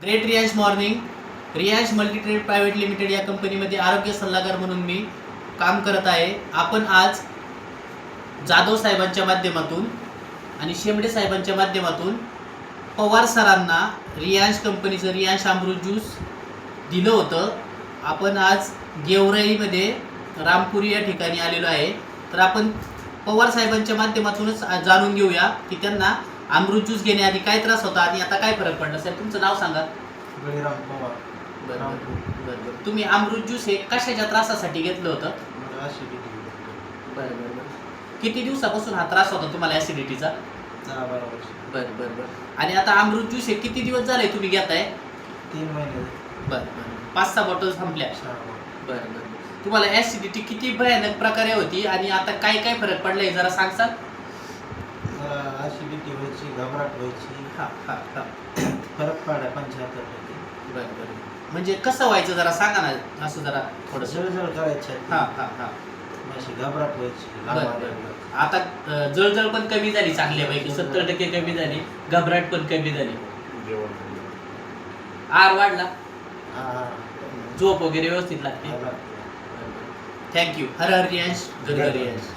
Great Riyansh morning. Riyansh multitrade private limited या कंपनीमध्ये आरोग्य सल्लागार म्हणून मी काम करत आहे. आपण आज जाधव साहेबांच्या माध्यमातून आणि शेमडे साहेबांच्या माध्यमातून पवार सरांना रियांश कंपनीचं रियांश अमृत ज्यूस दिलं होतं. आपण आज गेवराईमध्ये रामपुरी या ठिकाणी आलेलो आहे. तर आपण पवार साहेबांच्या माध्यमातूनच जाणून घेऊया की त्यांना अमृत ज्यूस घेण्याआधी काय त्रास होता आणि आता काय फरक पडला. साहेब तुमचं नाव सांगा. बळीराम पवार. बरं. तुम्ही अमृत ज्यूस हे कशाच्या त्रासासाठी घेतलं होतं? मला ॲसिडिटी. बरं. किती दिवसापासून हा त्रास होता तुम्हाला ॲसिडिटीचा? 10-12 वर्ष. बरं. आणि आता अमृत ज्यूस हे किती दिवस झाले तुम्ही घेताय? 3 महिने. बरं. 5-6 बॉटल थांबल्या. 6 बरं. तुम्हाला ॲसिडिटी किती भयानक प्रकारे होती आणि आता काय काय फरक पडलाय जरा सांगसाल? मला ॲसिडिटी व्हायची, घबराट व्हायची. हां. फरक पडला 75%. बरं. म्हणजे कसं व्हायचं जरा सांगा ना, असं जरा थोडंसं. जळजळ करायची. हां. अशी घबराट व्हायची. बरं. आता जळजळ पण कमी झाली चांगल्यापैकी, 70% कमी झाली, घबराट पण कमी झाली, आहार वाढला, झोप वगैरे व्यवस्थित लागते. थँक्यू. हर हर रियांश, जय जय रियांश.